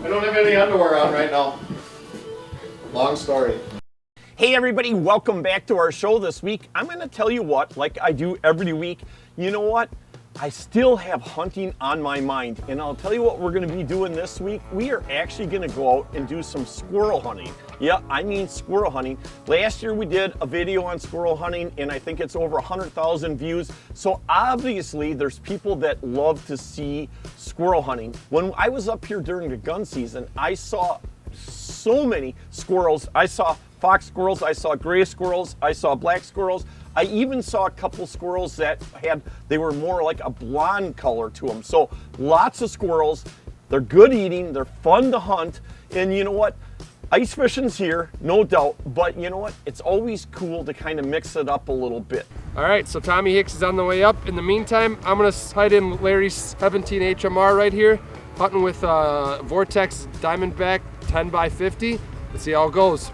I don't have any underwear on right now. Long story. Hey everybody, welcome back to our show this week. I'm going to tell you what, like I do every week, you know what? I still have hunting on my mind, and I'll tell you what we're going to be doing this week. We are actually going to go out and do some squirrel hunting. Yeah, I mean squirrel hunting. Last year we did a video on squirrel hunting, and I think it's over 100,000 views. So obviously there's people that love to see squirrel hunting. When I was up here during the gun season, I saw so many squirrels. I saw fox squirrels, I saw gray squirrels, I saw black squirrels. I even saw a couple squirrels that they were more like a blonde color to them. So lots of squirrels. They're good eating, they're fun to hunt, and you know what? Ice fishing's here, no doubt, but you know what? It's always cool to kind of mix it up a little bit. All right, so Tommy Hicks is on the way up. In the meantime, I'm gonna hide in Larry's 17 HMR right here, hunting with Vortex Diamondback 10x50. Let's see how it goes.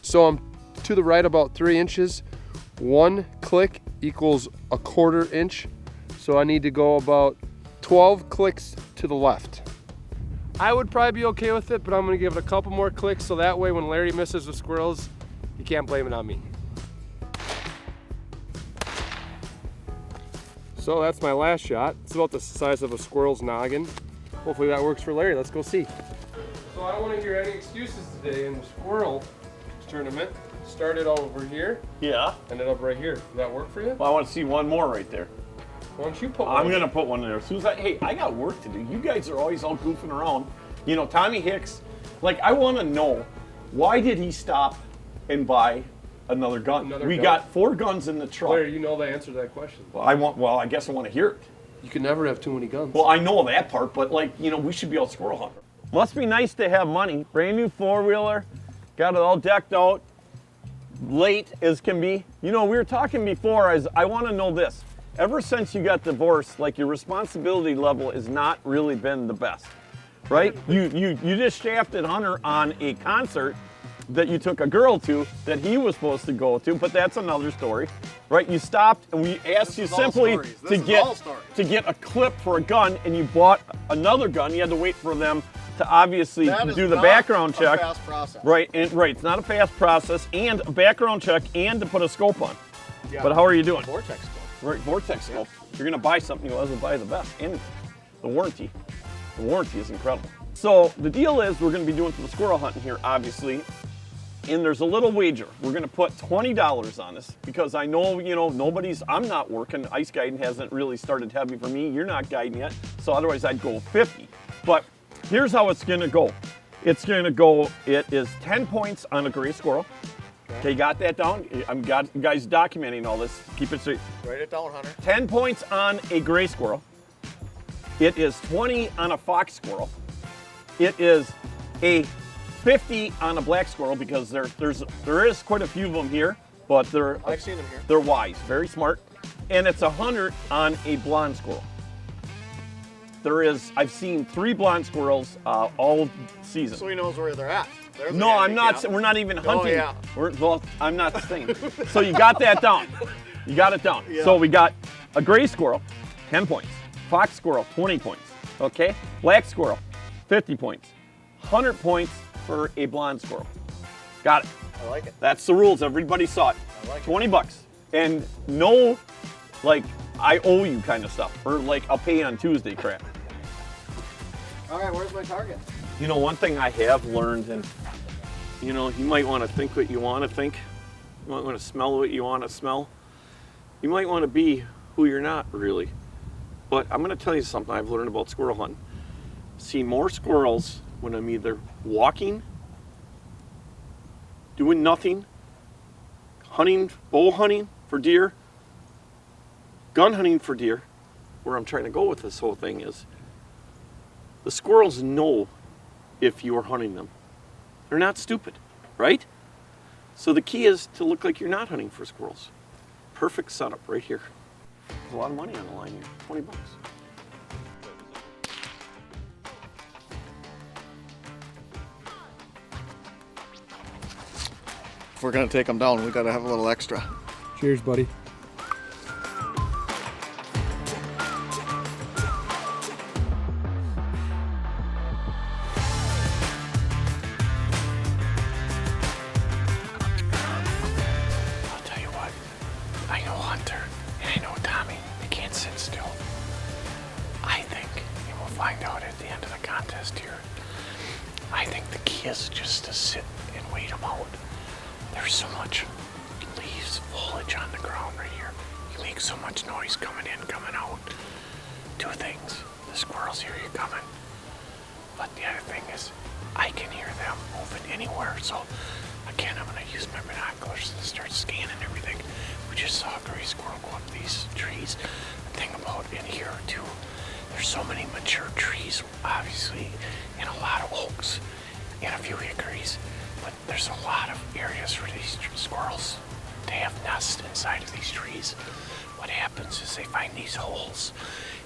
So I'm to the right about 3 inches. 1 click equals a 1/4 inch. So I need to go about 12 clicks to the left. I would probably be okay with it, but I'm gonna give it a couple more clicks so that way when Larry misses the squirrels, you can't blame it on me. So that's my last shot. It's about the size of a squirrel's noggin. Hopefully that works for Larry. Let's go see. So I don't want to hear any excuses today in the squirrel tournament. Started over here. Yeah. Ended up right here. Does that work for you? Well, I want to see one more right there. Why don't you put one? I'm going to put one there. As soon as I got work to do. You guys are always all goofing around. You know, Tommy Hicks, like I want to know, why did he stop and buy another gun? We got 4 guns in the truck. Larry, you know the answer to that question. Well, I guess I want to hear it. You can never have too many guns. Well, I know that part, but like, you know, we should be out squirrel hunting. Must be nice to have money. Brand new 4-wheeler, got it all decked out, late as can be. You know, we were talking before, I want to know this. Ever since you got divorced, like your responsibility level has not really been the best, right? You just shafted Hunter on a concert that you took a girl to that he was supposed to go to, but that's another story, right? You stopped and we asked you simply to get a clip for a gun, and you bought another gun. You had to wait for them to obviously do the background check. That is not a fast process. Right, it's not a fast process, and a background check, and to put a scope on. Yeah. But how are you doing? Vortex scope. Right, Vortex scope. You're gonna buy something, you will buy the best, and the warranty. The warranty is incredible. So the deal is we're gonna be doing some squirrel hunting here, obviously. And there's a little wager. We're gonna put $20 on this because I know, you know, I'm not working. Ice guiding hasn't really started heavy for me. You're not guiding yet. So otherwise I'd go 50. But here's how it's gonna go. It is 10 points on a gray squirrel. Okay, got that down? Got you guys documenting all this. Keep it straight. Write it down, Hunter. 10 points on a gray squirrel. It is 20 on a fox squirrel. It is a 50 on a black squirrel because there is quite a few of them here, but I've seen them here. They're wise, very smart. And it's 100 on a blonde squirrel. I've seen 3 blonde squirrels all season. So he knows where they're at. No, I'm not. We're not even hunting. Oh, yeah. Well, I'm not saying. So you got that down. You got it down. Yeah. So we got a gray squirrel, 10 points. Fox squirrel, 20 points. Okay? Black squirrel, 50 points. 100 points for a blonde squirrel. Got it. I like it. That's the rules. Everybody saw it. I like it. 20 bucks. And no, like, I owe you kind of stuff. Or like, I'll pay you on Tuesday crap. All right, where's my target? You know, one thing I have learned, and you know, you might want to think what you want to think. You might want to smell what you want to smell. You might want to be who you're not really. But I'm going to tell you something I've learned about squirrel hunting. See more squirrels when I'm either walking, doing nothing, hunting, bow hunting for deer, gun hunting for deer. Where I'm trying to go with this whole thing is the squirrels know if you're hunting them. They're not stupid, right? So the key is to look like you're not hunting for squirrels. Perfect setup right here. There's a lot of money on the line here, 20 bucks. If we're gonna take them down, we gotta have a little extra. Cheers, buddy. key is just to sit and wait them out. There's so much leaves, foliage on the ground right here. You make so much noise coming in, coming out. Two things. The squirrels hear you coming. But the other thing is, I can hear them moving anywhere. So again, I'm gonna use my binoculars and start scanning everything. We just saw a gray squirrel go up these trees. The thing about in here too, there's so many mature trees, obviously, and a lot of oaks and a few hickories. But there's a lot of areas for these squirrels to have nests inside of these trees. What happens is they find these holes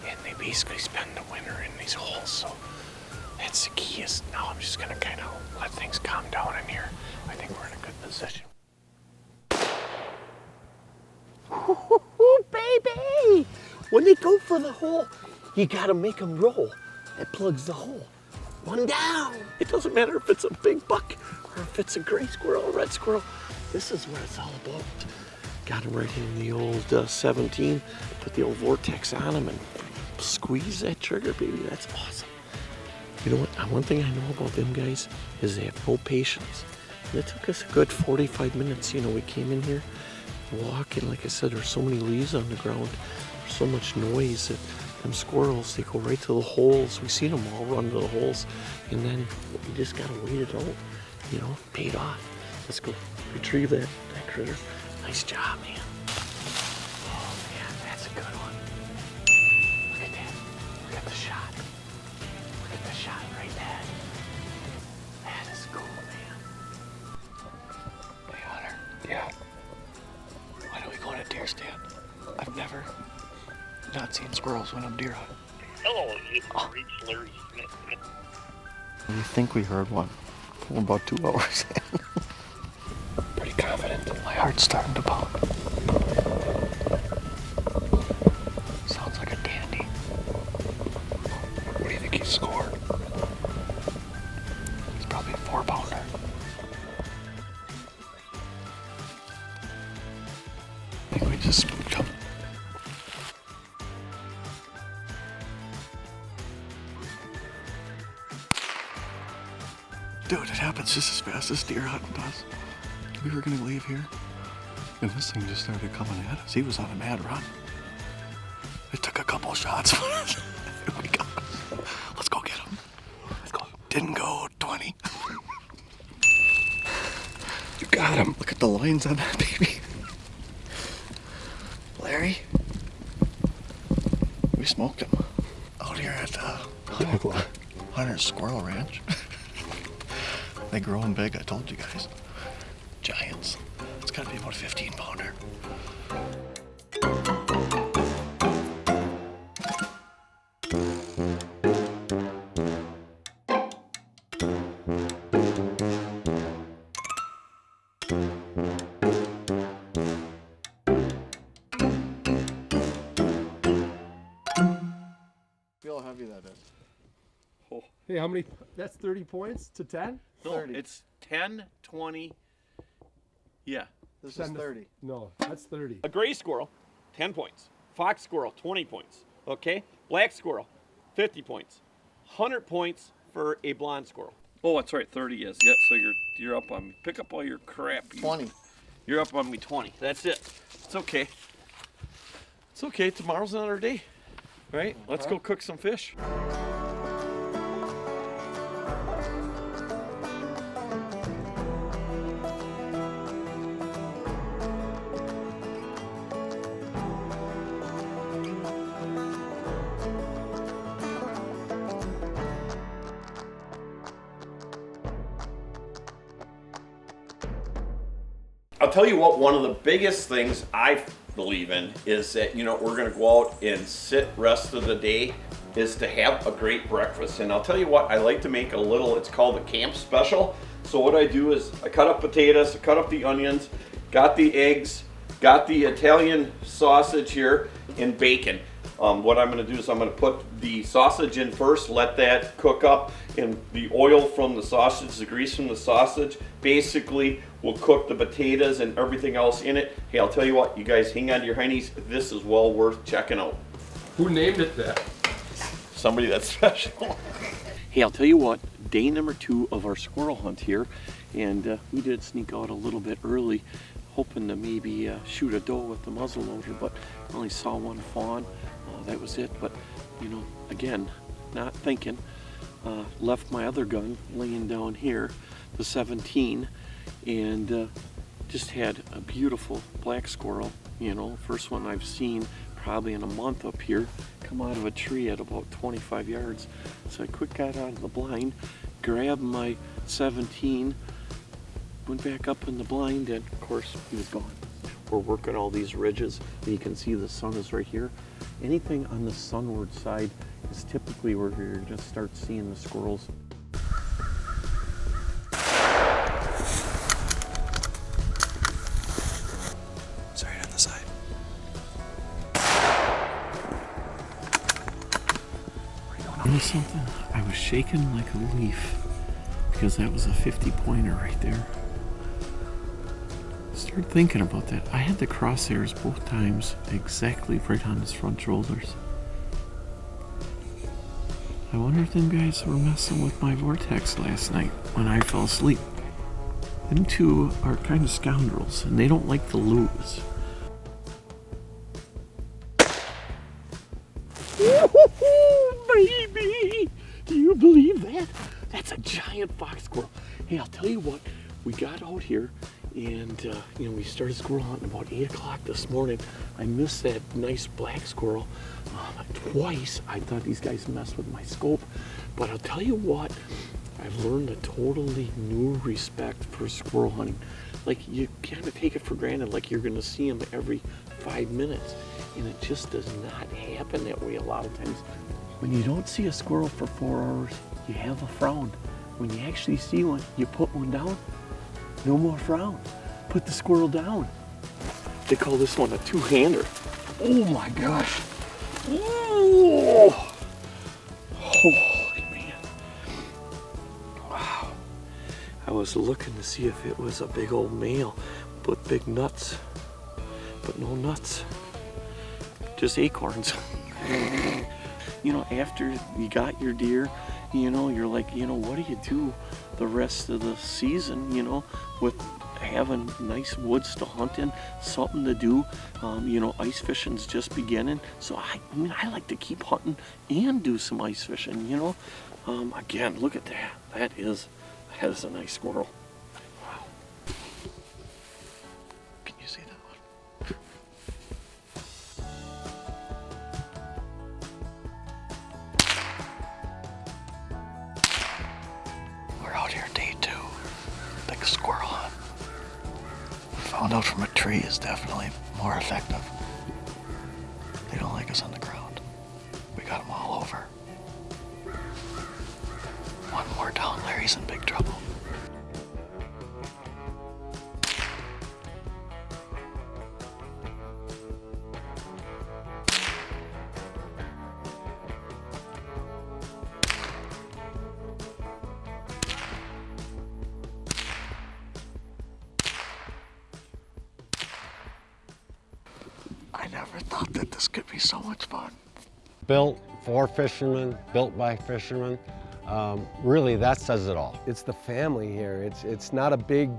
and they basically spend the winter in these holes. So that's the key. Is now I'm just gonna kind of let things calm down in here. I think we're in a good position. Ooh, baby! When they go for the hole, you gotta make them roll. That plugs the hole. One down. It doesn't matter if it's a big buck or if it's a gray squirrel or red squirrel. This is what it's all about. Got them right in the old 17. Put the old vortex on them and squeeze that trigger, baby. That's awesome. You know what? One thing I know about them guys is they have no patience. And it took us a good 45 minutes. You know, we came in here, walking. Like I said, there's so many leaves on the ground. There's so much noise that them squirrels, they go right to the holes. We seen them all run to the holes. And then we just gotta wait it out. You know, paid off. Let's go retrieve that critter. Nice job, man. Oh man, that's a good one. Look at that. Look at the shot. Look at the shot right there. That is cool, man. Hey, Hunter. Yeah. Why don't we go on a deer stand? I've never not seen squirrels when I'm deer hunting. Hello, you've reached Larry Smith. We think we heard one. We're about 2 hours in. Pretty confident. My heart's starting to pound. Sounds like a dandy. What do you think he scored? It's probably a 4-pounder. I think we just spooked him. Dude, it happens just as fast as deer hunting does. We were gonna leave here, and this thing just started coming at us. He was on a mad run. It took a couple shots, and we got him. Let's go get him. Let's go. Didn't go 20. You got him. Look at the lines on that baby. Larry, we smoked him out here at Hunter's Squirrel Ranch. They growing big, I told you guys. Giants. It's gotta be about a 15-pounder. Feel how heavy that is. Oh. Hey, how many? That's 30 points to 10? No, 30. it's 10, 20. Yeah. This is 30. No, that's 30. A gray squirrel, 10 points. Fox squirrel, 20 points. Okay? Black squirrel, 50 points. 100 points for a blonde squirrel. Oh, that's right, 30 is. Yeah, so you're up on me. Pick up all your crap. 20. You're up on me 20. That's it. It's okay. It's okay. Tomorrow's another day. Right? Let's go cook some fish. I'll tell you what, one of the biggest things I believe in is that, you know, we're going to go out and sit rest of the day is to have a great breakfast. And I'll tell you what, I like to make a little, it's called a camp special. So what I do is I cut up potatoes, I cut up the onions, got the eggs, got the Italian sausage here, and bacon. What I'm going to do is I'm going to put the sausage in first, let that cook up, and the oil from the sausage, the grease from the sausage, basically will cook the potatoes and everything else in it. Hey, I'll tell you what, you guys hang on to your heinies. This is well worth checking out. Who named it that? Somebody that's special. Hey, I'll tell you what, day number 2 of our squirrel hunt here, and we did sneak out a little bit early, hoping to maybe shoot a doe with the muzzle loader, but only saw one fawn. That was it. But you know, again, not thinking. Left my other gun laying down here, the 17, and just had a beautiful black squirrel. You know, first one I've seen probably in a month up here, come out of a tree at about 25 yards. So I quick got out of the blind, grabbed my 17, went back up in the blind, and of course he was gone. We're working all these ridges, and you can see the sun is right here. Anything on the sunward side is typically where you're gonna start seeing the squirrels. It's right on the side. You know something? I was shaking like a leaf because that was a 50-pointer right there. Started thinking about that. I had the crosshairs both times exactly right on his front shoulders. I wonder if them guys were messing with my vortex last night when I fell asleep. Them two are kind of scoundrels, and they don't like to lose. Baby! Do you believe that? That's a giant fox squirrel. Hey, I'll tell you what, we got out here and you know, we started squirrel hunting about 8 o'clock this morning. I missed that nice black squirrel twice. I thought these guys messed with my scope, but I'll tell you what, I've learned a totally new respect for squirrel hunting. Like, you kind of take it for granted, like you're gonna see them every 5 minutes, and it just does not happen that way a lot of times. When you don't see a squirrel for 4 hours, you have a frown. When you actually see one, you put one down, no more frown. Put the squirrel down. They call this one a two-hander. Oh my gosh. Oh, holy man. Wow. I was looking to see if it was a big old male with big nuts, but no nuts, just acorns. You know, after you got your deer, you know, you're like, you know, what do you do the rest of the season, you know, with having nice woods to hunt in, something to do. You know, ice fishing's just beginning, so I mean, I like to keep hunting and do some ice fishing, you know. Again, look at that. That is a nice squirrel. Wow. Can you see that one? We're out here day 2. Big squirrel hunt. Found out from a tree is definitely more effective. They don't like us on the ground. We got them all over. One more down, Larry's in big trouble. I never thought that this could be so much fun. Built for fishermen, built by fishermen. Really, that says it all. It's the family here. It's not a big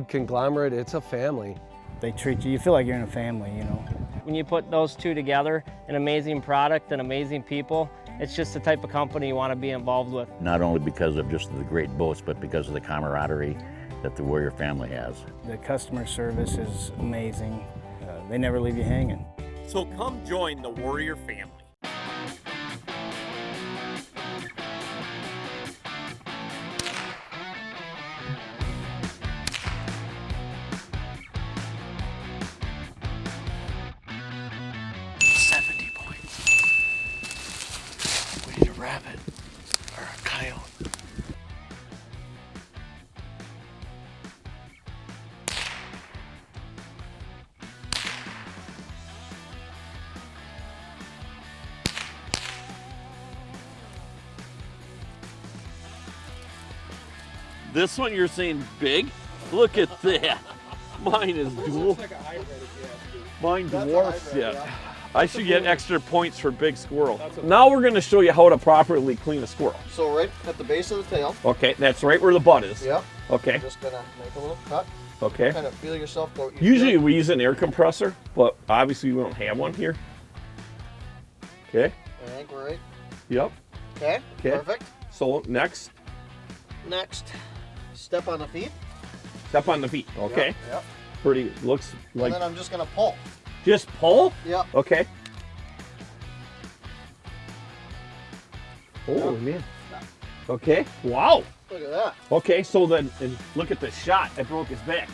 conglomerate, it's a family. They treat you feel like you're in a family, you know. When you put those two together, an amazing product and amazing people, it's just the type of company you want to be involved with. Not only because of just the great boats, but because of the camaraderie that the Warrior family has. The customer service is amazing. They never leave you hanging. So come join the Warrior family. We need a rabbit or a coyote. This one you're saying big? Look at that. Mine is dual. Mine dwarfs it. I should get extra points for big squirrel. Now we're going to show you how to properly clean a squirrel. So right at the base of the tail. Okay, that's right where the butt is. Yep. Okay. I'm just gonna make a little cut. Okay. Kind of feel yourself go. Usually we use an air compressor, but obviously we don't have one here. Okay. I think we're right. Yep. Okay. Okay. Perfect. So next, Next, step on the feet. step on the feet. Okay. Yep. Yep. Pretty, looks like, And then I'm just gonna pull. just pull? Yep. Okay. Oh man. Okay. Wow. Look at that. Okay, so then and look at the shot that broke his back.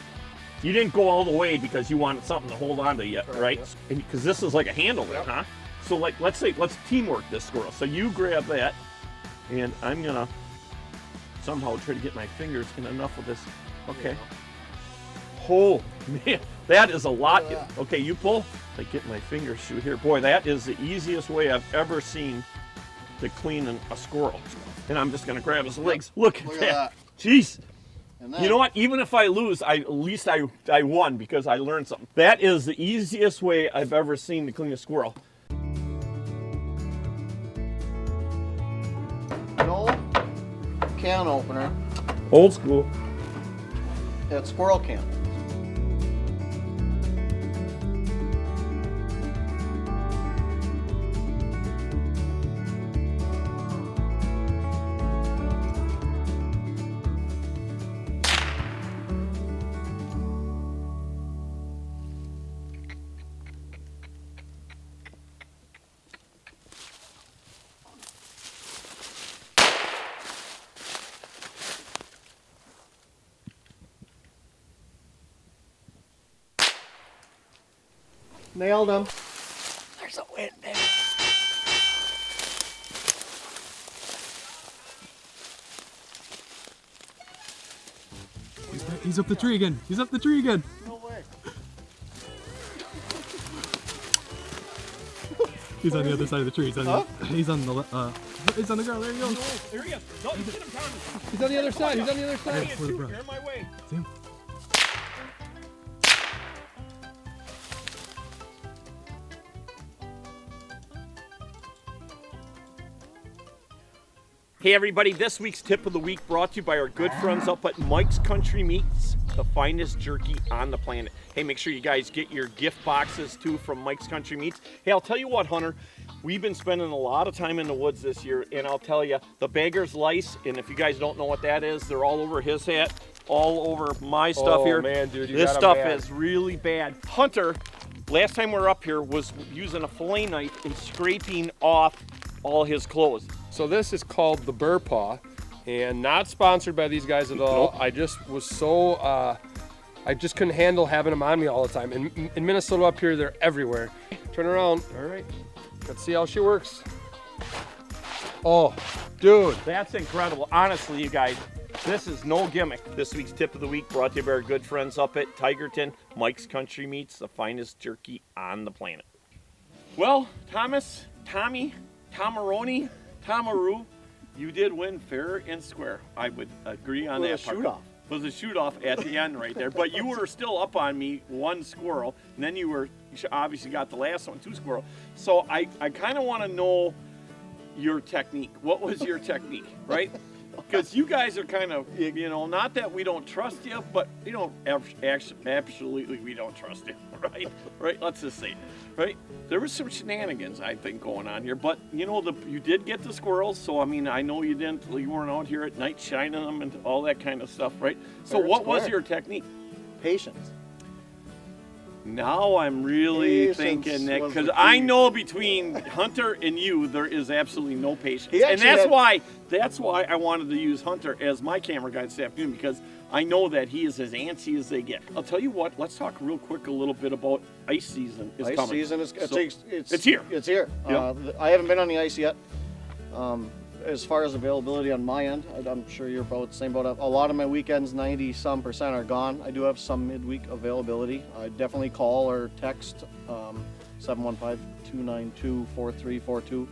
You didn't go all the way because you wanted something to hold on to yet, right? Because this is like a handle there, huh? So like, let's teamwork this squirrel. So you grab that, and I'm gonna somehow try to get my fingers in enough of this. Okay. Oh man, that is a lot. Okay, you pull. Like get my fingers through here. Boy, that is the easiest way I've ever seen to clean a squirrel. And I'm just gonna grab his legs. Look at that. Jeez. You know what? Even if I lose, at least I won because I learned something. That is the easiest way I've ever seen to clean a squirrel. No can opener Old school. at squirrel can. Nailed him. There's a win, baby. He's up the tree again. He's up the tree again. No way. He's on the other side of the tree. He's on the, he's on the he's on the ground. There he goes. There he is. No, you get him, Tommy. He's on the other side. He's on the other side. For the brush. You're in my way. See him? Hey everybody, this week's tip of the week brought to you by our good friends up at Mike's Country Meats, the finest jerky on the planet. Hey, make sure you guys get your gift boxes too from Mike's Country Meats. Hey, I'll tell you what, Hunter, we've been spending a lot of time in the woods this year, and I'll tell you, the beggar's lice, and if you guys don't know what that is, they're all over his hat, all over my stuff here. Oh man, dude, you this got 'em stuff bad. is really bad. Hunter, last time we were up here, was using a fillet knife and scraping off all his clothes. So this is called the Burr Paw, and not sponsored by these guys at all. Nope. I just was so, I just couldn't handle having them on me all the time. In Minnesota up here, they're everywhere. Turn around. All right. Let's see how she works. Oh, dude. That's incredible. Honestly, you guys, this is no gimmick. This week's tip of the week brought to you by our good friends up at Tigerton, Mike's Country Meats, the finest jerky on the planet. Well, Thomas, Tommy, Tomaroni, Tomaru, you did win fair and square. I would agree on that part. shoot-off. Was a shoot-off at the end right there. But you were still up on me, one squirrel, and then you obviously got the last one, two squirrel. So I kind of want to know your technique. What was your technique, right? Because you guys are kind of, you know, not that we don't trust you, but we don't absolutely we don't trust you, right? Right? Let's just say it, right? There was some shenanigans, I think, going on here, but you know, you did get the squirrels, so I mean, I know you weren't out here at night shining them and all that kind of stuff, right? So what was your technique? Patience. Now I'm really Patience thinking that, was because the I key. know between Hunter and you, there is absolutely no patience. He And actually that's why I wanted to use Hunter as my camera guy this afternoon, because I know that he is as antsy as they get. I'll tell you what, let's talk real quick a little bit about ice season is Ice coming. season is So, it's here. It's here. Yep. I haven't been on the ice yet. As far as availability on my end, I'm sure you're about the same boat. A lot of my weekends, 90% are gone. I do have some midweek availability. I definitely call or text 715-292-4342.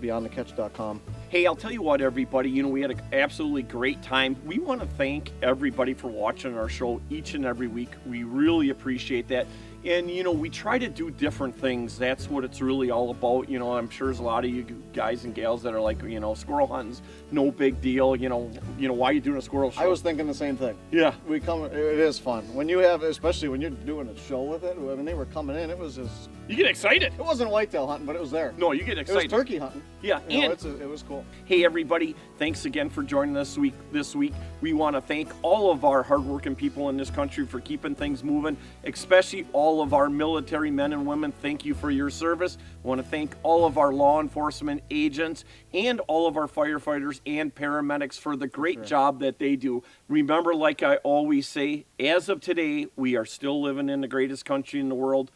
BeyondTheCatch.com. Hey, I'll tell you what, everybody, you know, we had an absolutely great time. We want to thank everybody for watching our show each and every week. We really appreciate that. And, you know, we try to do different things. That's what it's really all about. You know, I'm sure there's a lot of you guys and gals that are like, you know, squirrel hunting's no big deal. You know, why are you doing a squirrel show? I was thinking the same thing. Yeah. It is fun. When you have, especially when you're doing a show with it, when they were coming in, it was just... You get excited. It wasn't whitetail hunting, but it was there. No, you get excited. It was turkey hunting. Yeah, You know, and it was cool. hey everybody, thanks again for joining us this week. We want to thank all of our hardworking people in this country for keeping things moving, especially all of our military men and women. Thank you for your service. I want to thank all of our law enforcement agents and all of our firefighters and paramedics for the great job that they do. Remember, like I always say, as of today, we are still living in the greatest country in the world.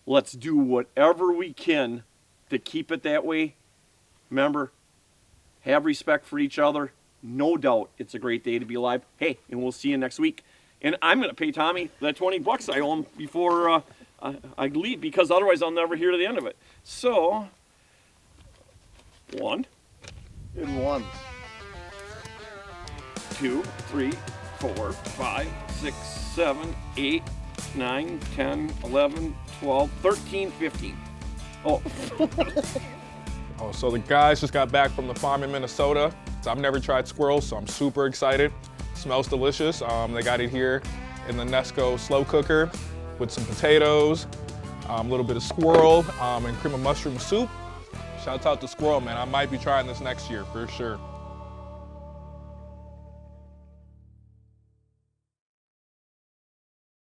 Let's do whatever we can to keep it that way. Remember, have respect for each other. No doubt it's a great day to be alive. Hey, and we'll see you next week. And I'm going to pay Tommy that $20 I owe him before I leave, because otherwise I'll never hear the end of it. So, 1, In one. 2, 3, 4, 5, 6, 7, 8, 9, 10, 11, 12, 13, 15. Oh. Oh, so the guys just got back from the farm in Minnesota. So I've never tried squirrel, so I'm super excited. Smells delicious. They got it here in the Nesco slow cooker with some potatoes, a little bit of squirrel, and cream of mushroom soup. Shouts out to Squirrel, man. I might be trying this next year for sure.